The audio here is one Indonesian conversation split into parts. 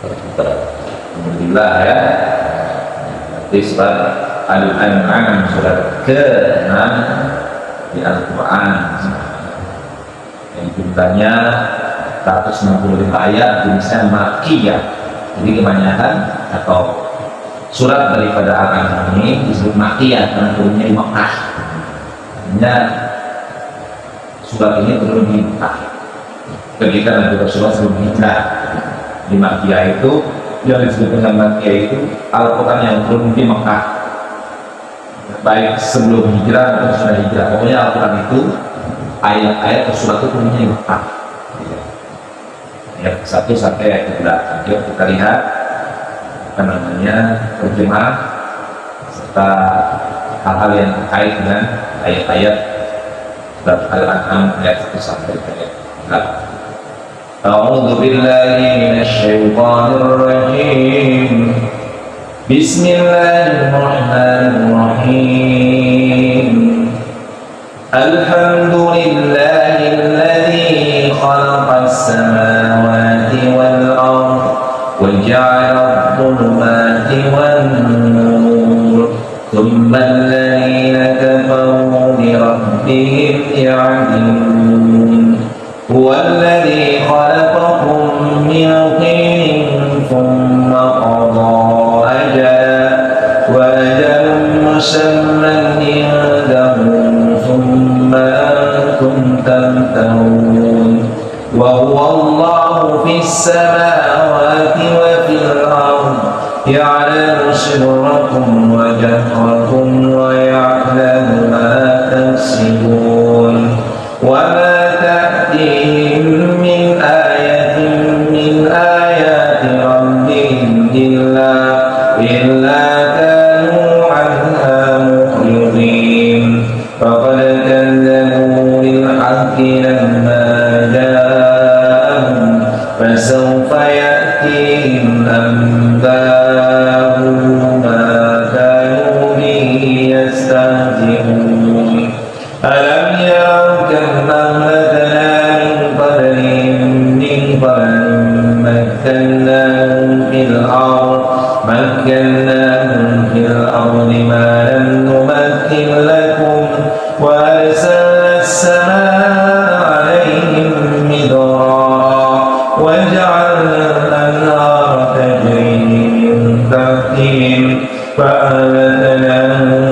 Alhamdulillah ya. Di surat Al-An'am surat ke-6 di Al-Quran yang jumlahnya 165 ayat, jenisnya Makkiyah. Jadi kebanyakan atau surat daripada Al-An'am ini disebut Makkiyah karena turunnya di Makkah. Artinya surat ini turun di Makkah. Ketika Nabi Rasulullah sebelum hijrah. Di Makkiyah itu yang disebut dengan Makkiyah itu Al-Quran yang turun di Makkah, baik sebelum hijrah atau sudah hijrah. Pokoknya Al-Quran itu ayat-ayat atau surat itu turunnya di Makkah. Ayat 1 sampai ayat 11. Yuk kita lihat apa namanya terjemah serta hal-hal yang terkait dengan ayat-ayat surat Al-An'am ayat 1 sampai ayat 11. أعوذ بالله من الشيطان الرجيم بسم الله الرحمن الرحيم الحمد لله الذي خلق السماوات والأرض وجعل الظلمات والنور ثم الذين كفروا بربهم يعدلون هو الذي خلقكم من طين ثم قضى أجلا وأجل مسمى عنده ثم أنتم تمترون وهو الله في السماوات وفي الأرض يعلم سركم وجهركم ويعلم ما تكسبون وما تأتيهم من آية من آيات ربهم إلا كانوا عنها معرضين فقد كذبوا بالحق لما جاءهم فسوف يأتيهم أنباء ما كانوا به يستهزئون ألم يروا كم أهلكنا من قبلهم من قرن مكناهم في الأرض ما لم نمكن لكم وأرسلنا السماء عليهم مدرارا وجعلنا الأنهار تجري من تحتهم فأهلكناهم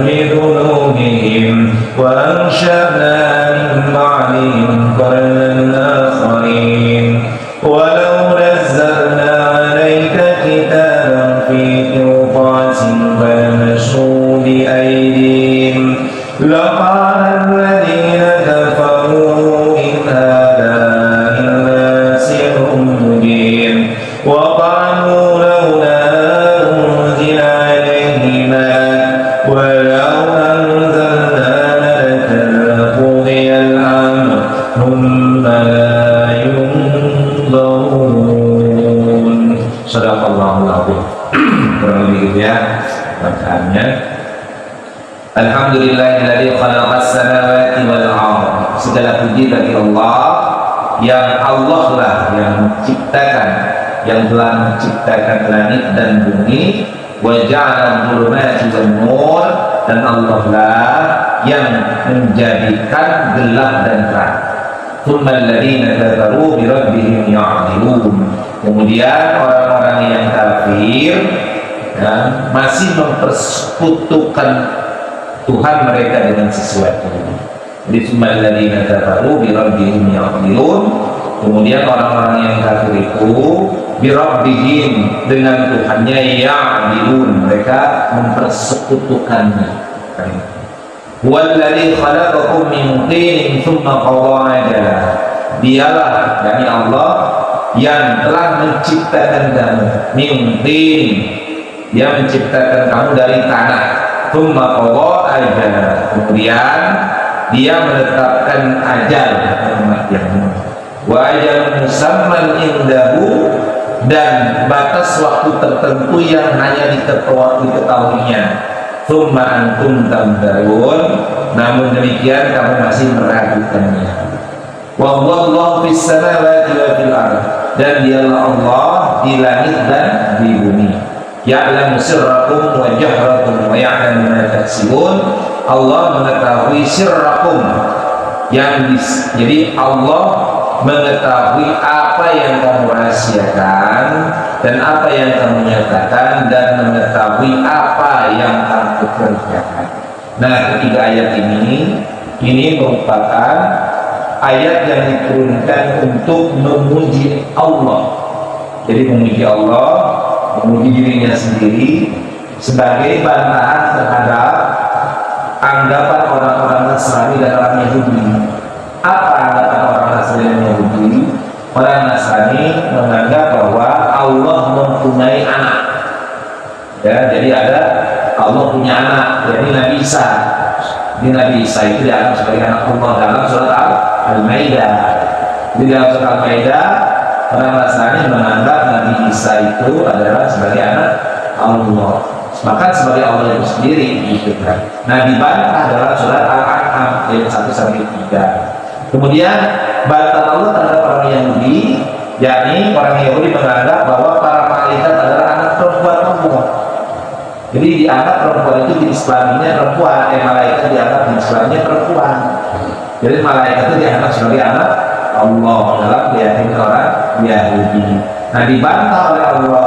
بذنوبهم وأنشأنا من بعدهم قرنا آخرين ولو نزلنا عليك كتابا في قرطاس فلمسوا بأيديهم لقال الذين كفروا إن هذا إلا سحر مبين وقالوا لولا أنزل عليه ملك ولو أنزلنا ملكا لقضي الأمر ثم لا ينظرون. Sadaqallahul azim. Kurang lebih ya bacaannya. Alhamdulillahilladzi khalaqas samawati wal ardh. Segala puji bagi Allah yang Allah lah yang menciptakan, yang telah menciptakan langit dan bumi. Wa ja'ala dhulumati wan nur, dan Allah lah yang menjadikan gelap dan terang. Tsummal ladzina kafaru bi rabbihim ya'dilun. Kemudian orang-orang yang kafir ya, masih mempersekutukan Tuhan mereka dengan sesuatu. Jadi tsummal ladzina kafaru bi rabbihim ya'dilun. Kemudian orang-orang yang kafir itu bi rabbihim, dengan Tuhannya ya'dilun, mereka mempersekutukannya. Walladzi khalaqakum min tinin tsumma qada ajala. Dialah, yakni Allah, yang telah menciptakan kamu min tin, dia menciptakan kamu dari tanah. Tsumma qada ajala, kemudian dia menetapkan ajal kematianmu. Wa ajalun musamman indahu, dan batas waktu tertentu yang hanya diketahuinya. Tsumma antum tamtarun, namun demikian kamu masih meragukannya. Wallahu fis samawati wa fil ardh, dan dialah Allah di langit dan di bumi. Ya'lamu sirrakum wa jahrakum wa ya'lamu ma taksibun. Allah mengetahui sirrakum jadi Allah mengetahui apa yang kamu rahasiakan dan apa yang kamu nyatakan, dan mengetahui apa yang kamu kerjakan. Nah, ketiga ayat ini merupakan ayat yang diturunkan untuk memuji Allah. Jadi memuji Allah, memuji dirinya sendiri sebagai bantahan terhadap anggapan orang-orang Nasrani dan orang Yahudi. Apa anggapan orang Nasrani dan Yahudi? Orang Nasrani menganggap bahwa Allah mempunyai anak. Ya, jadi ada Allah punya anak, jadi Nabi Isa. Ini Nabi Isa itu dianggap sebagai anak Allah dalam surat Al-Maidah. Di dalam surat Al-Maidah, orang Nasrani menganggap Nabi Isa itu adalah sebagai anak Allah, bahkan sebagai Allah itu sendiri, gitu kan. Nah, dibantah dalam surat Al-An'am ayat 1-3. Kemudian bantahan Allah terhadap orang Yahudi, yakni orang Yahudi menganggap bahwa para malaikat adalah anak perempuan Allah. Jadi dianggap perempuan itu di Islamnya perempuan, malaikat dianggap di Islamnya perempuan. Jadi malaikat itu dianggap sebagai anak Allah dalam keyakinan orang Yahudi. Nah, dibantah oleh Allah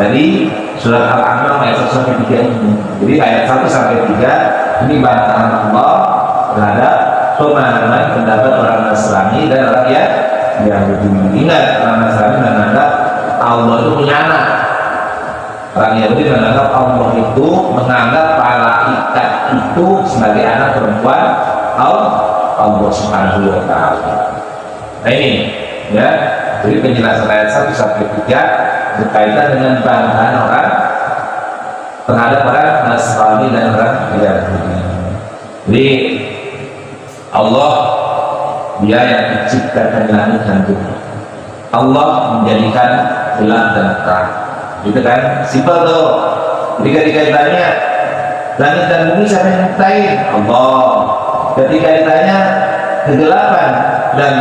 dari surat Al-An'am ayat 1-3 ini. Jadi ayat 1-3 ini bantahan Allah terhadap pemahaman pendapat orang Nasrani dan orang Yahudi. Ingat, orang Nasrani menganggap Allah itu punya anak. Orang Yahudi menganggap Allah itu menganggap malaikat itu sebagai anak perempuan Allah Subhanahu wa Ta'ala. Nah, ini ya, jadi penjelasan ayat 1-3 berkaitan dengan bantahan orang terhadap orang Nasrani dan orang Yahudi. Jadi Allah dia yang menciptakan langit dan bumi. Allah menjadikan gelap dan terang. Itu kan simpel tuh. Ketika ditanya langit dan bumi siapa yang menciptain? Allah. Ketika ditanya kegelapan dan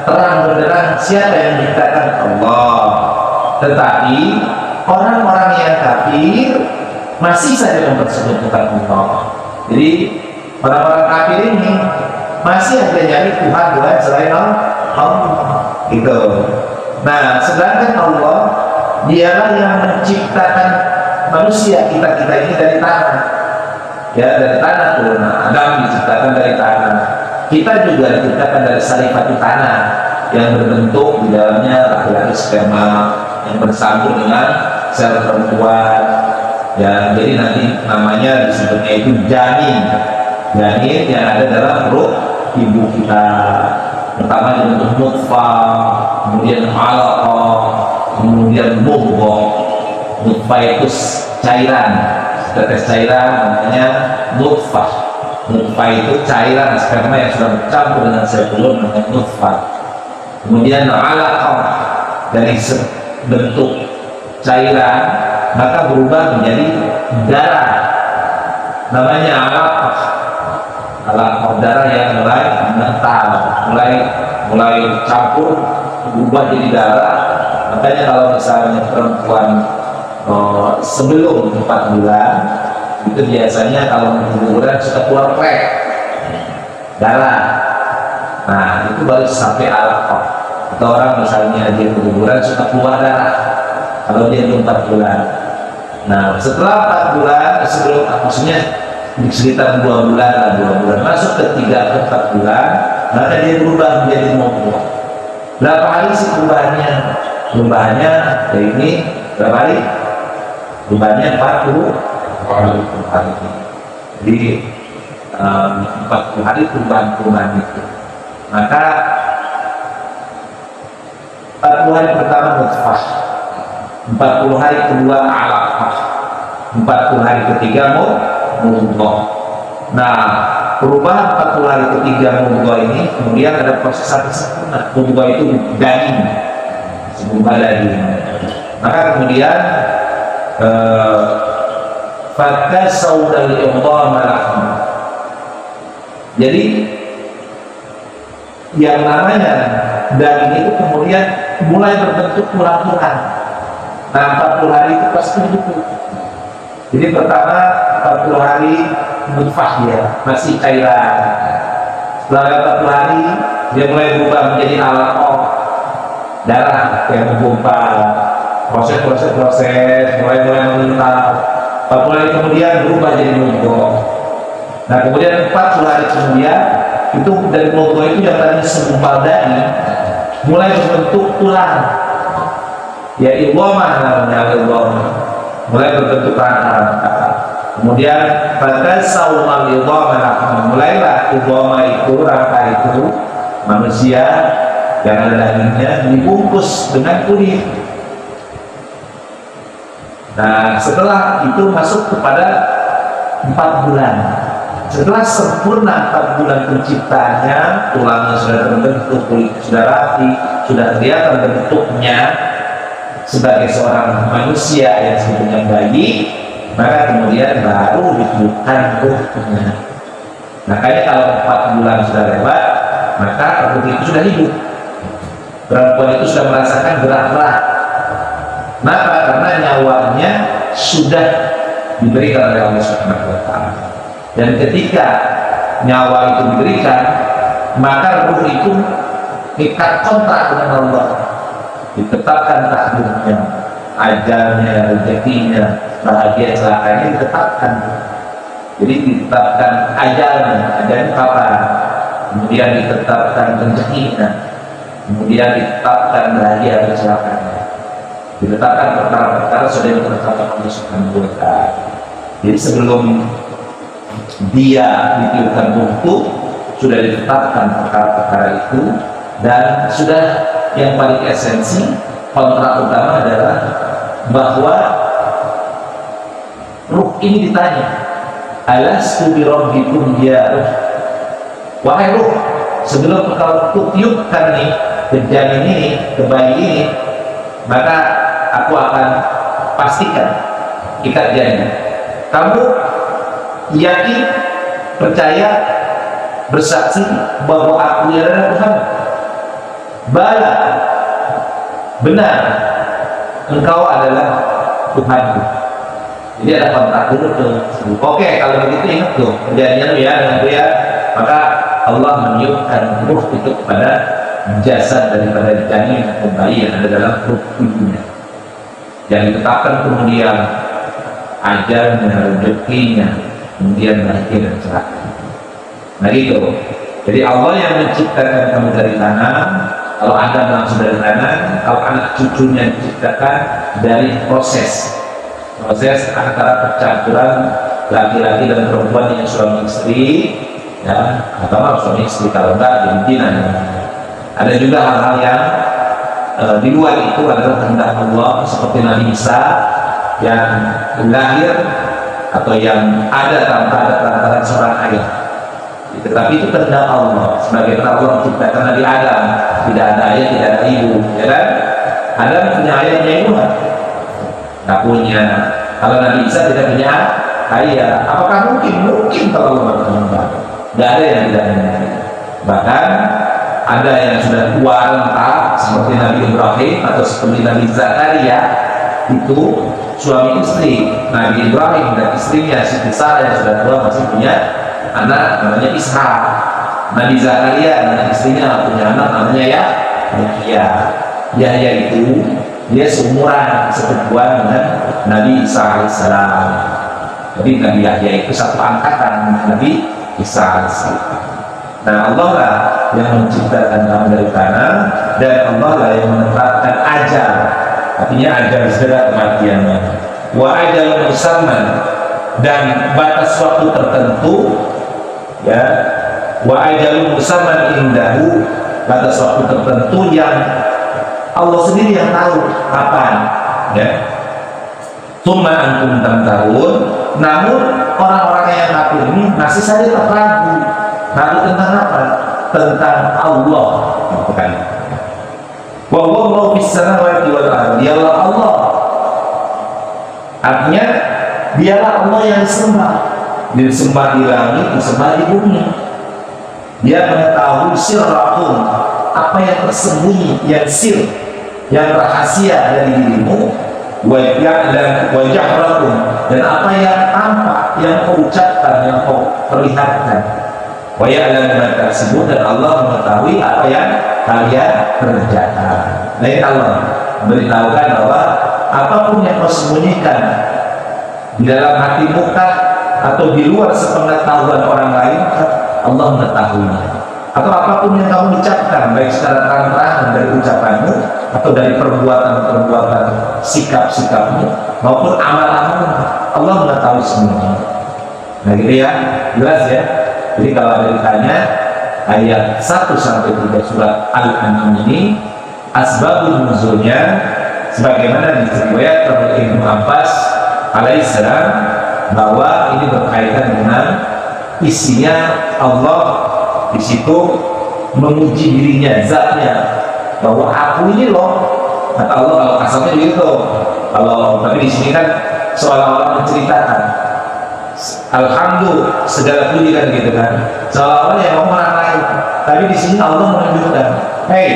terang benderang siapa yang menciptakan? Allah. Tetapi orang-orang yang kafir masih saja mempersekutukan Allah. Jadi orang-orang kafir ini masih ada nyari Tuhan selain Allah. Gitu. Nah, sedangkan Allah dialah yang menciptakan manusia, kita ini dari tanah. Ya, dari tanah tuh. Nah, Adam diciptakan dari tanah. Kita juga diciptakan dari sarifati tanah yang berbentuk di dalamnya laki-laki sperma yang bersambung dengan sel perempuan. Ya, jadi nanti namanya disebutnya itu janin. Janin yang ada dalam perut ibu kita. Pertama dibentuk nutfah, kemudian alaqah, kemudian mudghah. Nutfah itu cairan, tetes cairan namanya nutfah. Nutfah itu cairan sperma yang sudah bercampur dengan sel telur namanya nutfah. Kemudian alaqah, dari bentuk cairan maka berubah menjadi darah namanya alaqah. Alaqah, darah yang mulai mengental, mulai campur berubah jadi darah. Makanya kalau misalnya perempuan sebelum 4 bulan itu biasanya kalau keguguran suka keluar plek darah. Nah, itu baru sampai alaqah. Atau orang misalnya dia keguguran suka keluar darah kalau dia belum 4 bulan. Nah, setelah 4 bulan, sebelum maksudnya di sekitar 2 bulan masuk ke 3-4 bulan, maka dia berubah menjadi mudghah. Berapa hari sih perubahannya? Perubahannya dari ini berapa hari? Perubahannya 40 hari. Jadi 40 hari perubahan itu. Maka 40 hari pertama nutfah, 40 hari kedua alaqah, 40 hari ketiga mudghah. Nah, perubahan 40 hari ketiga mudghah ini kemudian ada proses sampai sempurna. Mudghah itu daging, sebuah daging. Maka kemudian fakasawdal idhama lahma. Jadi yang namanya daging itu kemudian mulai berbentuk tulang-tulang. Nah 40 hari itu pasti begitu. Jadi pertama 40 hari nutfah dia masih cairan. Setelah 40 hari dia mulai berubah menjadi alaqah, darah yang menggumpal, proses mulai mengental. 40 hari kemudian berubah jadi mudghah. Nah kemudian 40 hari kemudian itu dari mudghah itu yang tadinya segumpal daging mulai berbentuk tulang, ya idhamah namanya, idhamah mulai berbentuk rangka. Kemudian pada saumal idhamah, mulailah idhamah itu, rangka itu manusia yang ada dagingnya dibungkus dengan kulit. Nah setelah itu masuk kepada 4 bulan. Setelah sempurna 4 bulan penciptaannya, tulangnya sudah terbentuk, kulit sudah rapi, sudah kelihatan bentuknya sebagai seorang manusia yang sebetulnya bayi, maka kemudian baru ditemukan ruhnya. Makanya kalau 4 bulan sudah lewat, maka ruh itu sudah hidup. Perempuan itu sudah merasakan gerak-gerak. Kenapa? Karena nyawanya sudah diberikan oleh Allah Subhanahu wa Ta'ala. Dan ketika nyawa itu diberikan, maka ruh itu ikat kontrak dengan Allah, ditetapkan takdirnya, ajalnya, rezekinya, bahagia celakanya ditetapkan. Jadi ditetapkan ajalnya kapan, kemudian ditetapkan rezekinya, kemudian ditetapkan bahagia celakanya, ditetapkan perkara-perkara sudah ditetapkan oleh Subhanahu wa Ta'ala. Jadi sebelum dia ditiupkan ruh, sudah ditetapkan perkara-perkara itu, dan sudah yang paling esensi kontrak utama adalah bahwa ruh ini ditanya, alastu bi rabbikum ya ruh, wahai ruh, sebelum kau kutiupkan nih ke janin ini, ke bayi ini, maka aku akan pastikan ikat janin. Kamu yakin, percaya, bersaksi bahwa aku adalah Tuhan? Bala, benar, engkau adalah Tuhanku. Jadi ada kontrak dulu tuh. Oke, kalau begitu ingat tuh perjanjian ya dengan itu ya. Maka Allah meniupkan ruh itu kepada jasad daripada janin atau bayi yang ada dalam ruh ibunya. Yang ditetapkan kemudian ajalnya, rezekinya, kemudian bahagia dan celaka. Nah gitu. Jadi Allah yang menciptakan kamu dari tanah. Kalau Adam langsung dari tanah, kalau anak cucunya diciptakan dari proses antara percampuran laki-laki dan perempuan yang suami istri, ya, atau suami istri kalau enggak jadi ada juga hal-hal yang di luar itu adalah kehendak Allah, seperti Nabi Isa yang lahir atau yang ada tanpa ada perantaraan seorang ayah. Tetapi itu kehendak Allah. Sebagai Allah menciptakan Nabi Adam, tidak ada ayah, tidak ada ibu, ya kan? Adam punya ayah, punya ibu, nggak punya. Kalau Nabi Isa tidak punya ayah, apakah mungkin? Mungkin kalau Allah berkembang. Nggak ada yang tidak mungkin. Bahkan ada yang sudah tua renta seperti Nabi Ibrahim atau seperti Nabi Zakaria, itu suami istri. Nabi Ibrahim dan istrinya Siti Sarah yang sudah tua masih punya anak namanya Ishak. Nabi Zakaria dan istrinya punya anak namanya Yahya. Yahya itu dia seumuran seperguruan dengan Nabi Isa alaihissalam. Jadi Nabi Yahya itu satu angkatan Nabi Isa alaihissalam. Nah Allah lah yang menciptakan kamu dari tanah, dan Allah lah yang menetapkan ajal. Artinya ajal segera kematiannya. Wa ajal musamman, dan batas waktu tertentu, ya. Wa ajal musamman indahu, batas waktu tertentu yang Allah sendiri yang tahu kapan, ya. Tsumma antum tamtarun, namun orang-orang yang kafir ini masih saja ragu tentang apa? Tentang Allah, bukan. Wa wallahu fis samawati wal ardi, dialah Allah. Artinya dialah Allah yang disembah di langit, disembah di bumi. Dia mengetahui sirrahum, apa yang tersembunyi, yang sir, yang rahasia dari dirimu, wa ya'lam wa jahrakum, dan apa yang tampak, yang kau ucapkan, yang kau perlihatkan. Wa ya'lam ma taksibun, dan Allah mengetahui apa yang kalian kerjakan. Nah, ini Allah beritahukan bahwa apapun yang kau sembunyikan di dalam hatimu atau di luar sepengetahuan orang lain, Allah mengetahuinya. Atau apapun yang kamu ucapkan, baik secara terang-terangan dari ucapanmu atau dari perbuatan-perbuatan sikap-sikapmu maupun amal-amalmu, Allah mengetahui semuanya. Nah gitu ya, jelas ya. Jadi kalau ada ditanya ayat 1 sampai 3 surat Al-An'am ini, asbabun nuzulnya sebagaimana diriwayatkan oleh Ibnu Abbas alaihissalam, bahwa ini berkaitan dengan isinya Allah di situ menguji dirinya, zatnya, bahwa aku ini loh, kata Allah. Kalau asalnya begitu, kalau tapi di sini kan seolah-olah menceritakan, alhamdulillah segala puji kan gitu kan, seolah-olah yang ngomong orang lain, tapi di sini Allah menunjukkan, hei,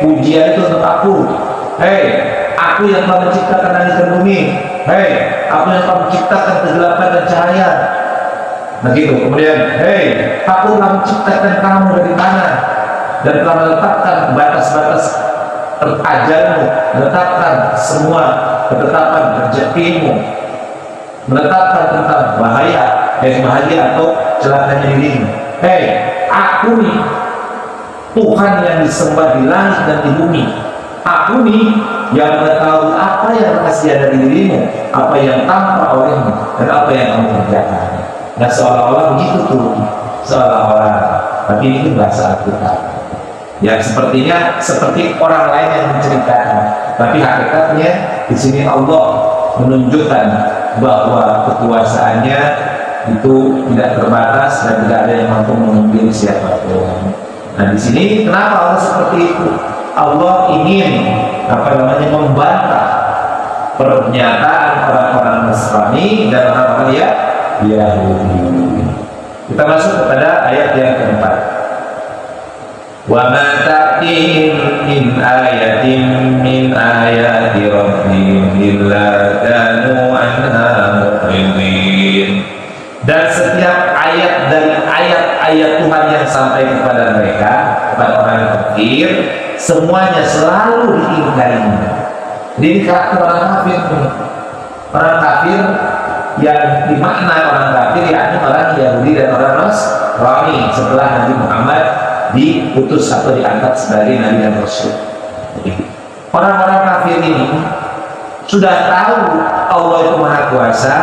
pujian itu untuk aku, hei, aku yang telah menciptakan langit dan bumi, hei, aku yang telah menciptakan kegelapan dan cahaya. Nah gitu. Kemudian, hei, aku telah menciptakan kamu dari tanah dan telah meletakkan batas-batas ajalmu, meletakkan semua ketetapan rezekimu, menetapkan tentang bahaya dan bahagia atau celakanya dirimu. Hei, aku nih Tuhan yang disembah di langit dan di bumi. Aku nih yang mengetahui apa yang rahasia dari dirimu, apa yang tampak olehmu, dan apa yang kamu kerjakan. Nah seolah-olah begitu tuh, seolah-olah, tapi itu bahasa Alkitab. Ya sepertinya seperti orang lain yang menceritakan, tapi hakikatnya di sini Allah menunjukkan bahwa kekuasaannya itu tidak terbatas dan tidak ada yang mampu mengambil siapapun. Nah di sini kenapa Allah seperti itu? Allah ingin membantah pernyataan orang-orang Nasrani dan orang-orang Yahudi. Kita masuk kepada ayat yang keempat. Wa ma ta'tihim min ayatin min ayati rabbihim illa kanu anha mu'ridin. Dan setiap ayat dari ayat-ayat Tuhan yang sampai kepada mereka, kepada orang kafir, semuanya selalu diingkarinya. Jadi karakter orang kafir, orang kafir yang dimaknai orang kafir yakni orang Yahudi dan orang Nasrani setelah Nabi Muhammad diutus atau diangkat sebagai Nabi dan Rasul. Orang-orang kafir ini sudah tahu Allah itu Maha Kuasa,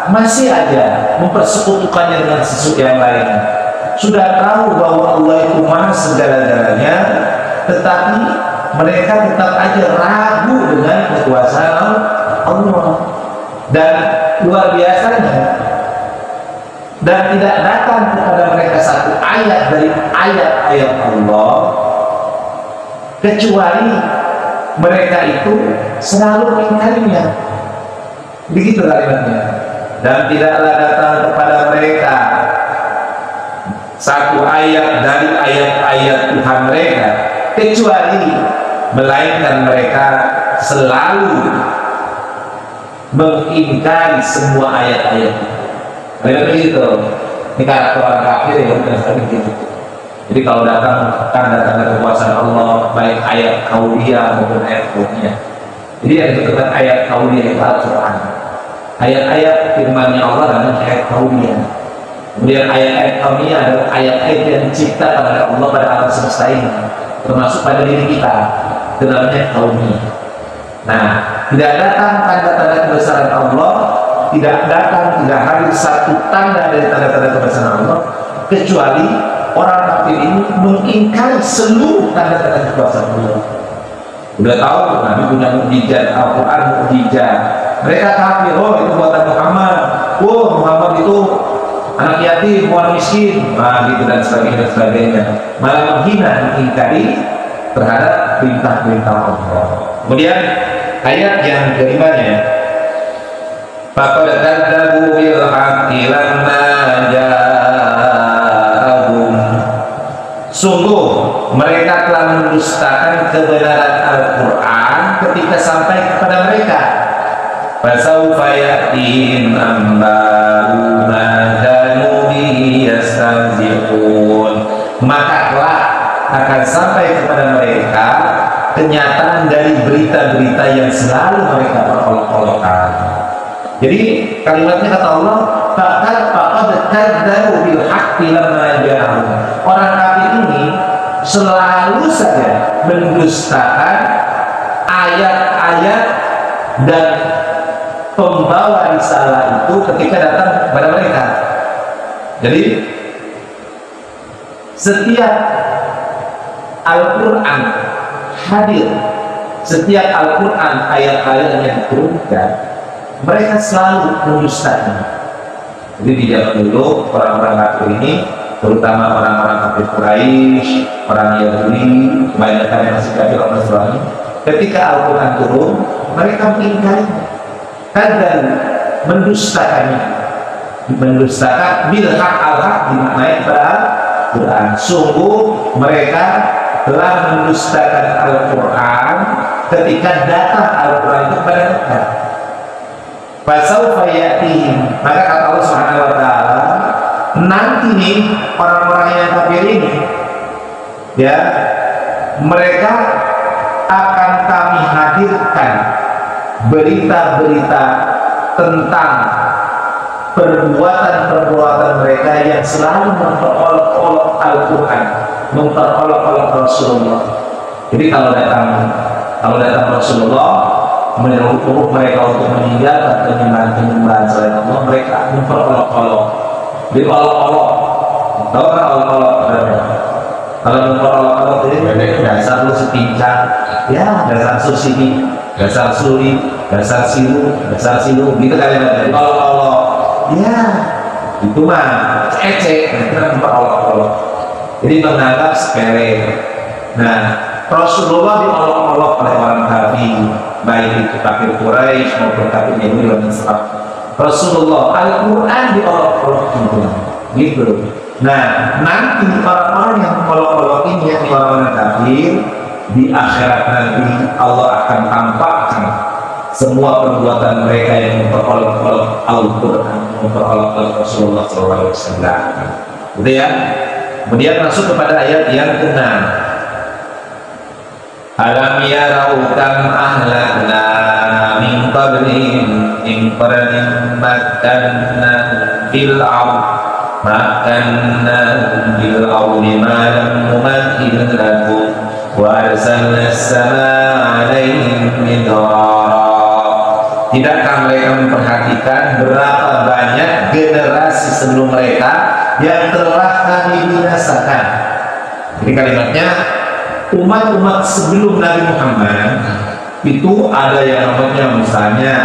masih aja mempersekutukannya dengan sesuatu yang lain. Sudah tahu bahwa Allah itu Maha segala-galanya, tetapi mereka tetap aja ragu dengan kekuasaan Allah. Dan luar biasanya, dan tidak datang kepada mereka satu ayat dari ayat-ayat Allah kecuali mereka itu selalu mengingkarinya. Begitu kalimatnya. Dan tidaklah datang kepada mereka satu ayat dari ayat-ayat Tuhan mereka kecuali melainkan mereka selalu mengingkari semua ayat-ayat itu. Begitu. Ini karakter orang kafir yang begitu. Jadi kalau datang tanda-tanda kekuasaan Allah, baik ayat kauliyah maupun ayat kauniyah. Jadi yang disebutkan ayat kauliyah itu Al-Quran. Ayat-ayat firman-Nya Allah adalah ayat kauliyah. Kemudian ayat-ayat kauniyah adalah ayat-ayat yang diciptakan oleh Allah pada alam semesta ini, termasuk pada diri kita. Itu namanya kauniyah. Nah, tidak datang tanda-tanda kebesaran Allah, tidak hadir satu tanda dari tanda-tanda kebesaran Allah kecuali orang kafir ini mengingkari seluruh tanda-tanda kekuasaan Allah. Udah tahu Nabi punya mukjizat, Al-Quran mukjizat. Mereka kafir, oh itu buatan Muhammad, oh Muhammad itu anak yatim, orang miskin, gitu dan sebagainya. Malah menghina, mengingkari terhadap perintah-perintah Allah. Kemudian ayat yang kelimanya, faqad kadzabu bil haqqi lamma ja'ahum. Sungguh mereka telah mendustakan kebenaran Al-Quran ketika sampai kepada mereka. fasawfa ya'tihim amba'u ma kanu bihi yastahzi'un, maka kelak akan sampai kepada mereka kenyataan dari berita-berita yang selalu mereka perolok-olokkan. Jadi kalimatnya kata Allah, faqad kadzabu bil haqqi lamma ja'ahum. Orang kafir ini selalu saja mendustakan ayat-ayat dan pembawa risalah itu ketika datang kepada mereka. Jadi setiap Al-Quran hadir, setiap Al-Quran ayat-ayat yang diturunkan, mereka selalu mendustanya. Jadi di zaman dulu orang-orang kafir ini, terutama orang-orang kafir Quraisy, orang Yahudi, kebanyakan yang masih kafir orang Nasrani, ketika Al-Quran turun, mereka mengingkarinya, dan mendustakannya, mendustakan bil haq al-haq dimaknai pada Al-Quran. Sungguh mereka telah mendustakan Al-Quran ketika datang Al-Quran itu kepada mereka. Fasawfa ya'tihim, maka kata Allah Subhanahu wa taala, nanti nih orang-orang yang kafir ini, ya, mereka akan kami hadirkan berita-berita tentang perbuatan-perbuatan mereka yang selalu memperolok-olok Al-Quran, memperolok-olok Rasulullah. Jadi kalau datang Rasulullah menyuruh mereka untuk meninggalkan penyembahan selain Allah, mereka memperolok-olok, diolok-olok. Tahu kan olok-olok? Kalau memperolok-olok ini dasar lu sepincang, ya dasar susini, dasar suri, dasar silu, gitu kalimatnya. Olok-olok, ya itu mah ecek, kita memperolok-olok. Jadi menganggap sepele. Nah, Rasulullah diolok-olok oleh orang kafir, baik itu kafir Quraisy maupun kafir Yahudi dan Islam. Rasulullah, Al-Quran diolok-olok gitu. Nah, nanti orang-orang yang olok-olok ini, yang orang-orang kafir, di akhirat nanti Allah akan tampakkan semua perbuatan mereka yang memperolok-olok Al-Quran, memperolok-olok Rasulullah SAW. Gitu ya. Kemudian masuk kepada ayat yang ke-6. Alam yarau kam ahlakna min qablihim min qarnin makkanna fil ard makkanna bil ardi ma lam numakkin lakum wa arsalna as-samaa'a 'alaihim midrara. Tidakkah mereka memperhatikan berapa banyak generasi sebelum mereka yang telah kami binasakan? Jadi kalimatnya, umat-umat sebelum Nabi Muhammad itu ada yang namanya misalnya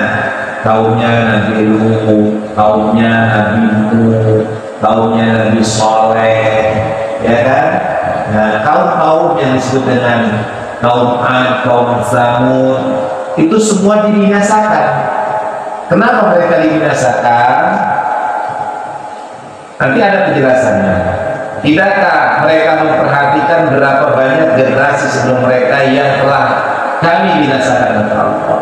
kaumnya Nabi Nuh, kaumnya Nabi Nuh, kaumnya Nabi Saleh, ya kan? Nah, kaum-kaum yang disebut dengan kaum Ad, kaum Samud, itu semua dibinasakan. Kenapa mereka dibinasakan? Nanti ada penjelasannya. Tidakkah mereka memperhatikan berapa banyak generasi sebelum mereka yang telah kami binasakan oleh Allah?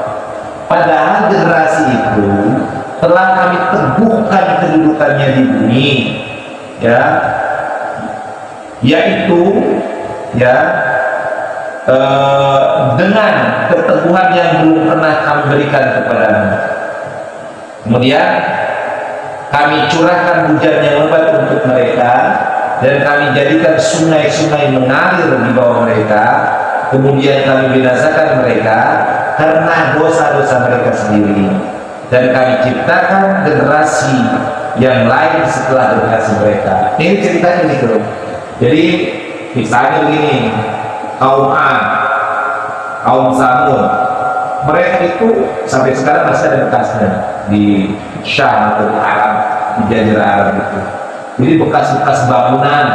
Padahal generasi itu telah kami teguhkan kedudukannya di bumi, ya, yaitu ya dengan keteguhan yang belum pernah kami berikan kepadamu. Kemudian kami curahkan hujan yang lebat untuk mereka, dan kami jadikan sungai-sungai mengalir di bawah mereka. Kemudian kami binasakan mereka karena dosa-dosa mereka sendiri, dan kami ciptakan generasi yang lain setelah generasi mereka. Ini ceritanya gitu. Jadi misalnya begini, kaum Ad, kaum Samud, mereka itu sampai sekarang masih ada bekasnya di Syam atau di Arab, di Jazirah Arab itu. Jadi bekas-bekas bangunan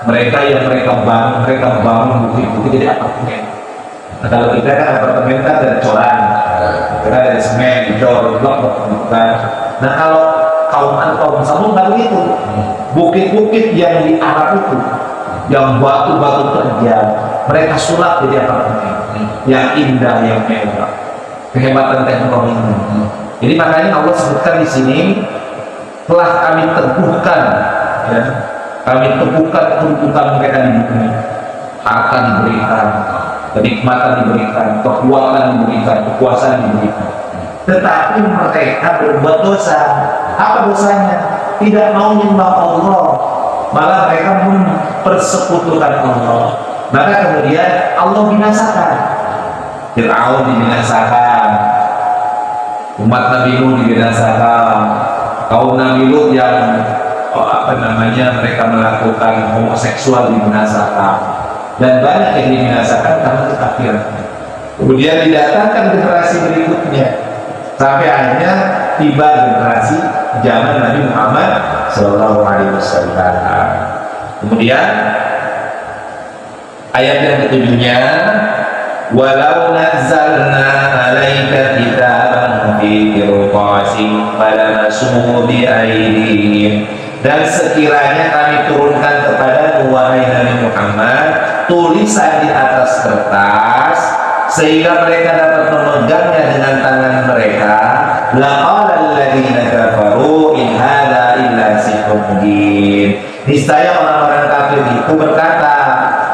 mereka yang mereka bangun bukit-bukit jadi apartemen. Nah, kalau kita kan apartemen kan dari coran, kita dari semen, dicor, blok, bukan. Nah, kalau kaum Samud nggak begitu. Bukit-bukit yang di Arab itu, yang batu-batu terjal, mereka sulap jadi apartemen yang indah, yang mewah. kehebatan teknologi ini. Jadi makanya Allah sebutkan di sini, telah kami teguhkan, ya, kami teguhkan kedudukan mereka di bumi. Harta diberikan, kenikmatan diberikan, kekuatan diberikan, kekuasaan diberikan. Tetapi mereka berbuat dosa. Apa dosanya? Tidak mau menyembah Allah, malah mereka mempersekutukan Allah. Maka kemudian Allah binasakan. Fir'aun dibinasakan, umat Nabi Nuh dibinasakan, kaum Nabi Lut yang mereka melakukan homoseksual dibinasakan, dan banyak yang dibinasakan karena kekafiran. Kemudian didatangkan generasi berikutnya sampai akhirnya tiba generasi zaman Nabi Muhammad SAW. Kemudian ayat yang ketujuhnya, walau nazzalna alaika kitaban fi qirtasin falamasuhu bi aydihim, dan sekiranya kami turunkan kepada wahai Nabi Muhammad tulisan di atas kertas sehingga mereka dapat memegangnya dengan tangan mereka, laqala alladziina kafaru in hadza illa sihrun mubin, niscaya orang-orang kafir itu berkata,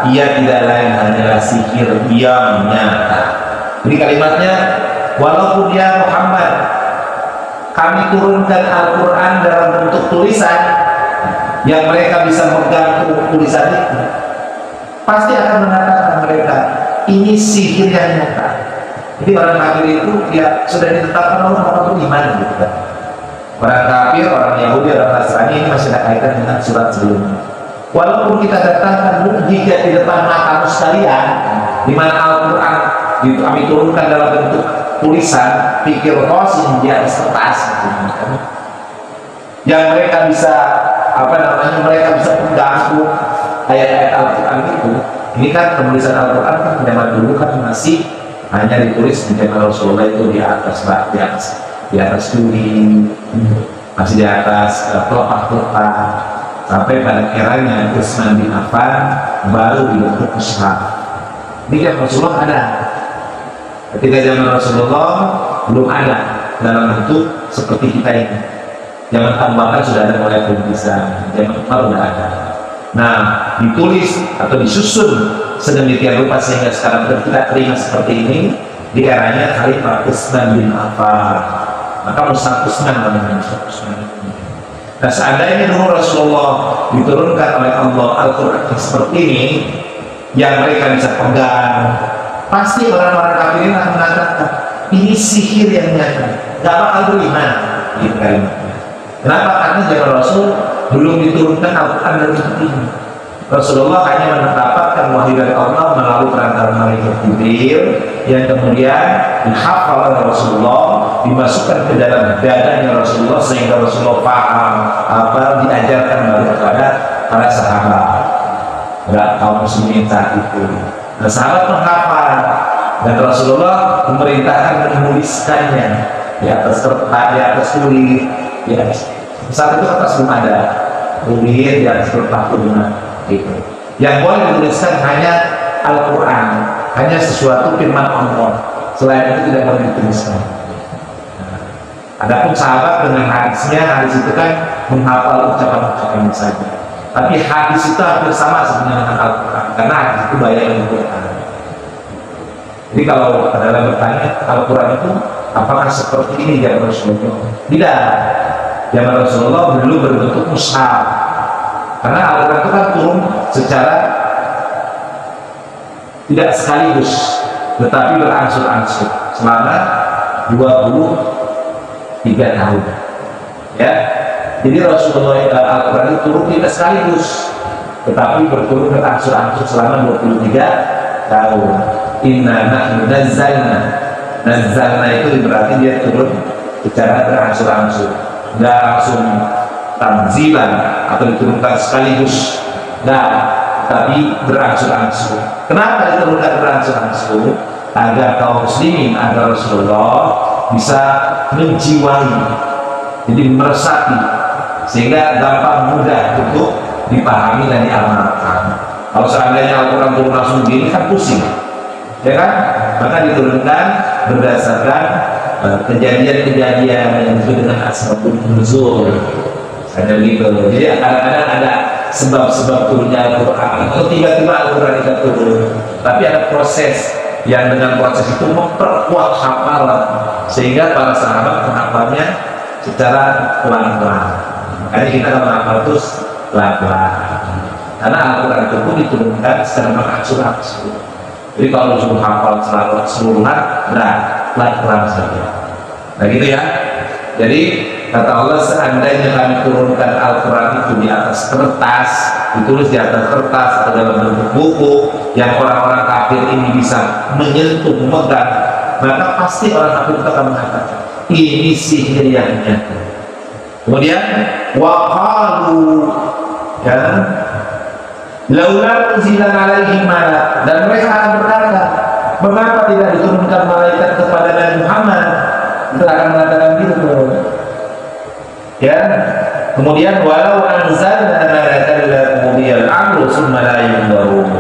ia tidak lain hanyalah sihir yang nyata. Jadi kalimatnya, walaupun ya Muhammad kami turunkan Al-Quran dalam bentuk tulisan yang mereka bisa megang tulisan itu, pasti akan mengatakan mereka ini sihir yang nyata. Jadi orang kafir itu ya sudah ditetapkan Allah beriman gitu kan. Orang kafir, orang Yahudi, orang Nasrani ini masih ada kaitan dengan surat sebelumnya. Walaupun kita datangkan mukjizat di depan matamu sekalian, di mana Al-Quran itu kami turunkan dalam bentuk tulisan, pikir kosin di atas kertas, yang mereka bisa mereka bisa mengganggu ayat-ayat Al-Quran itu. Ini kan penulisan Al-Quran kan zaman dulu kan masih hanya ditulis di zaman Rasulullah itu di atas duri, masih di atas pelepah-pelepah. Sampai pada eranya Utsman bin Affan baru dibentuk mushaf. Ini kan Rasulullah ada. Ketika zaman Rasulullah belum ada dalam bentuk seperti kita ini. Zaman Abu Bakar sudah ada mulai tulisan, zaman Umar sudah ada. Nah, ditulis atau disusun sedemikian rupa sehingga sekarang kita terima seperti ini di eranya Khalifah Utsman bin Affan. Maka mushaf Utsman namanya mushaf Utsman. Nah, seandainya dulu Rasulullah diturunkan oleh Allah Al-Quran seperti ini yang mereka bisa pegang, pasti orang-orang kafir ini akan mengatakan ini sihir yang nyata, gak bakal beriman gitu kalimatnya. Kenapa? Karena zaman Rasul belum diturunkan Al-Quran dari ini. Rasulullah hanya mendapatkan wahyu dari Allah melalui perantara malaikat Jibril yang kemudian dihafal oleh Rasulullah, dimasukkan ke dalam dadanya Rasulullah sehingga Rasulullah paham apa diajarkan baru kepada para sahabat, kaum muslimin saat itu. Nah, sahabat menghafal dan Rasulullah memerintahkan menuliskannya di atas kertas, di atas tulis, ya. Saat itu kertas belum ada, tulis di atas kertas belum. Gitu. Yang boleh dituliskan hanya Al-Quran, hanya sesuatu firman Allah. Selain itu tidak boleh dituliskan. Adapun sahabat dengan hadisnya, hadis itu kan menghafal ucapan-ucapan saja. Tapi hadis itu hampir sama sebenarnya dengan Al-Quran, karena hadis itu bayang Al-Quran. Jadi kalau adalah bertanya Al-Quran itu apakah seperti ini zaman Rasulullah? Tidak. Zaman Rasulullah dulu berbentuk mushaf. Karena Al-Quran itu kan turun secara tidak sekaligus, tetapi berangsur-angsur selama 23 tahun. Ya, jadi Rasulullah Al-Quran itu turun tidak sekaligus, tetapi berturun berangsur-angsur selama 23 tahun. Inna nahnu nazzalna itu berarti dia turun secara berangsur-angsur, nggak langsung tanzilan atau diturunkan sekaligus, tapi berangsur-angsur. Kenapa diturunkan berangsur-angsur? Agar kaum muslimin, agar Rasulullah bisa menjiwai, jadi meresapi, sehingga gampang mudah untuk dipahami dan diamalkan. Kalau seandainya Al-Quran turun langsung begini kan pusing, ya kan? Maka diturunkan berdasarkan kejadian-kejadian yang disebut dengan asbabun nuzul. Ada begitu. Jadi kadang-kadang ada sebab-sebab turunnya Al-Quran atau tiba-tiba Al-Quran itu turun, tapi ada proses yang dengan proses itu memperkuat hafalan sehingga para sahabat menghafalnya secara pelan-pelan. Makanya kita kalau menghafal terus pelan-pelan, karena Al-Quran itu pun diturunkan secara berangsur-angsur. Jadi kalau disuruh hafal secara keseluruhan berat, pelan-pelan saja. Nah gitu ya. Jadi kata Allah, seandainya kami turunkan Al-Quran itu di atas kertas, ditulis di atas kertas atau dalam bentuk buku yang orang-orang kafir ini bisa menyentuh, memegang, maka pasti orang kafir itu akan mengatakan ini sihir yang nyata. Kemudian waqalu, ya, laula unzila alaihi malak, dan mereka akan berkata, mengapa tidak diturunkan malaikat kepada Nabi Muhammad? Kita akan mengatakan gitu. Ya, kemudian walau anzalna malaikan la qudiyal amru tsumma la yunzarun.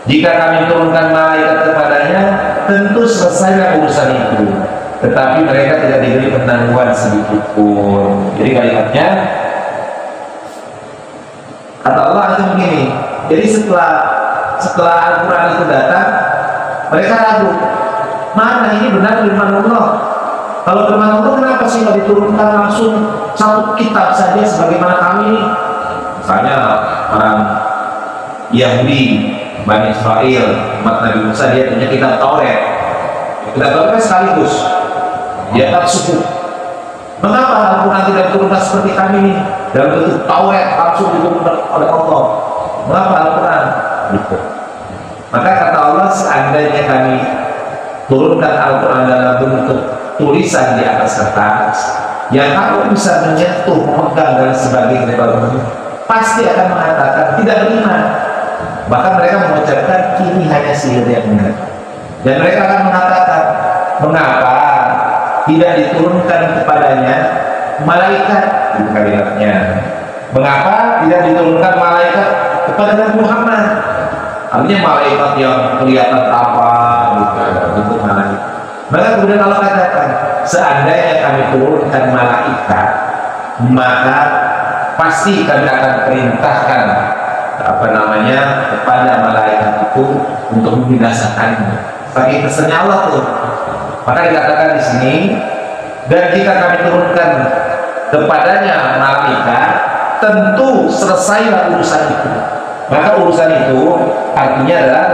Jika kami turunkan malaikat kepadanya, tentu selesailah urusan itu, tetapi mereka tidak diberi penangguhan sedikit pun. Jadi kalimatnya kata Allah itu begini. Jadi setelah Al-Quran itu datang, mereka ragu, mana ini benar firman Allah? Kalau firman Allah kenapa sih nggak diturunkan langsung satu kitab saja sebagaimana kami ini? Misalnya orang Yahudi, Bani Israel, umat Nabi Musa, dia punya kitab Taurat. Kitab Taurat sekaligus dia tak suku. Mengapa Al-Quran tidak diturunkan seperti kami ini dalam bentuk Taurat langsung diturunkan oleh Allah? Mengapa Al-Quran? Gitu. Maka kata Allah, seandainya kami turunkan Al-Quran dalam bentuk tulisan di atas kertas yang kamu bisa menyentuh, memegang dan sebagainya, pasti akan mengatakan tidak beriman. Bahkan mereka mengucapkan ini hanya sihir yang benar. Dan mereka akan mengatakan, mengapa tidak diturunkan kepadanya malaikat? Itu kalimatnya. Mengapa tidak diturunkan malaikat kepada Nabi Muhammad? Artinya malaikat yang kelihatan tampan gitu, bentuk malaikat. Maka kemudian Allah katakan, seandainya kami turunkan malaikat, maka pasti kami akan perintahkan kepada malaikat itu untuk membinasakannya. Saking keselnya Allah tuh. Maka dikatakan di sini, dan jika kami turunkan kepadanya malaikat, tentu selesailah urusan itu. Maka urusan itu artinya adalah,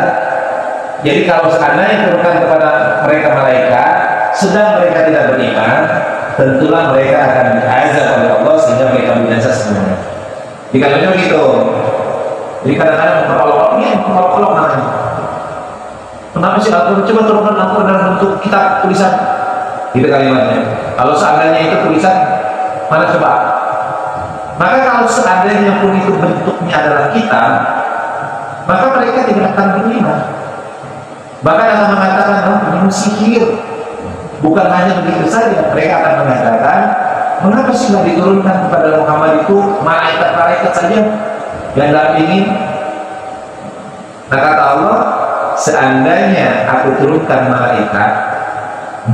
jadi kalau seandainya turunkan kepada mereka malaikat, sedang mereka tidak beriman, tentulah mereka akan diazab oleh Allah sehingga mereka binasa semuanya. Dikatakan begitu. Jadi kadang-kadang memperolok-olok namanya. Kenapa sih Al-Quran? Coba turunkan Al-Quran dalam bentuk kitab tulisan. Itu kalimatnya. Kalau seandainya itu tulisan, mana coba? Maka kalau seandainya pun itu bentuknya adalah kitab, maka mereka tidak akan beriman. Bahkan akan mengatakan, ini sihir. Bukan hanya begitu saja, mereka akan mengatakan, mengapa sih tidak diturunkan kepada Muhammad itu malaikat-malaikat saja yang dampingin? Nah kata Allah, seandainya aku turunkan malaikat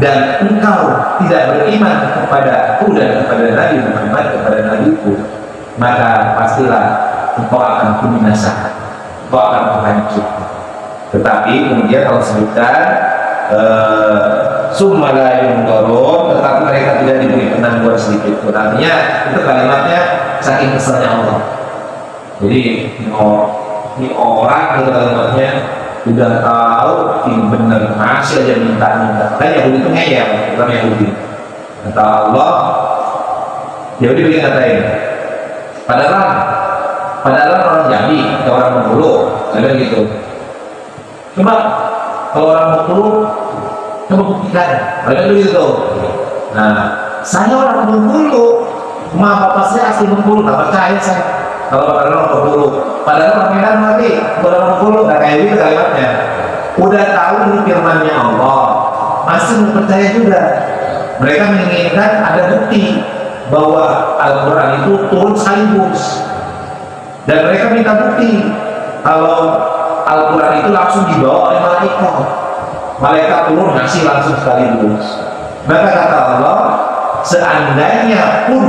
dan engkau tidak beriman kepada aku dan kepada Nabi Muhammad, kepada Nabiku, maka pastilah engkau akan kubinasakan, engkau akan kuhancurkan. Tetapi kemudian Allah sebutkan summa la yunzarun, tetapi mereka tidak diberi penangguhan sedikit pun. Artinya itu kalimatnya saking keselnya Allah. Jadi ini orang itu kalimatnya udah tahu ini benar, masih aja minta-minta. Kan Yahudi itu ngeyel, bukan Yahudi. Kata Allah, Yahudi begini katain, padahal orang Jambi, orang Bengkulu, ada gitu. Coba kalau orang Bengkulu, coba buktikan, mereka gitu. Nah, saya orang Bengkulu, bapak saya asli Bengkulu, nggak percaya saya. Kalau orang Bengkulu, padahal orang Medan ngerti, orang Bengkulu nggak kayak gitu kalimatnya. Udah tahu ini firman-Nya Allah, masih mau percaya juga. Mereka menginginkan ada bukti bahwa Al-Quran itu turun sekaligus, dan mereka minta bukti kalau Al-Quran itu langsung dibawa oleh malaikat. malaikat turun ngasih langsung sekaligus. Maka kata Allah, seandainya pun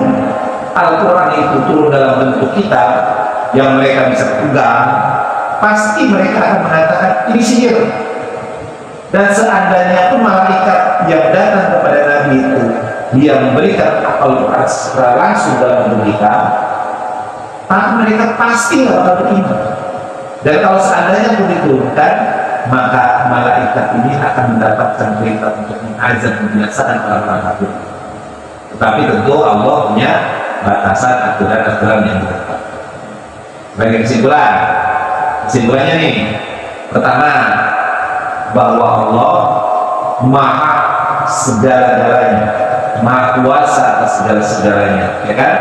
Al-Quran itu turun dalam bentuk kitab yang mereka bisa pegang, pasti mereka akan mengatakan ini sihir. Dan seandainya pun malaikat yang datang kepada Nabi itu dia memberikan Al-Quran secara langsung dalam bentuk kitab, maka mereka pasti akan beriman. Dan kalau seandainya pun diturunkan, maka malaikat ini akan mendapatkan perintah untuk mengazab membinasakan orang-orang kafir. Tetapi tentu Allah punya batasan aturan-aturan yang ditetapkan. Sebagai kesimpulannya nih, pertama, bahwa Allah maha segala-galanya, maha kuasa atas segala-segalanya, ya kan?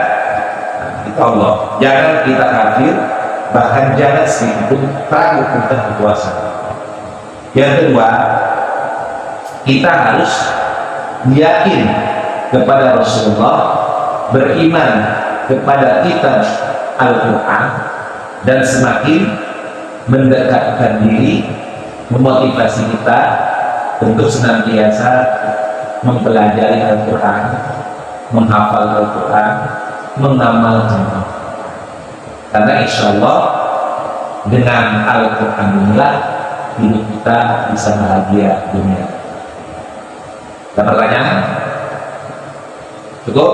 Itu Allah. Jangan kita kafir, bahkan jangan sedikitpun ragu tentang kekuasaan. Yang kedua, kita harus yakin kepada Rasulullah, beriman kepada kitab Al-Quran, dan semakin mendekatkan diri, memotivasi kita untuk senantiasa mempelajari Al-Quran, menghafal Al-Quran, mengamalkan. Karena insya Allah dengan Al-Quran inilah hidup kita bisa bahagia dunia. Ada pertanyaan? Cukup?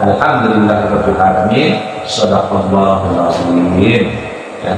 Alhamdulillahirabbil alamin. Shadaqallahul azim. Ya.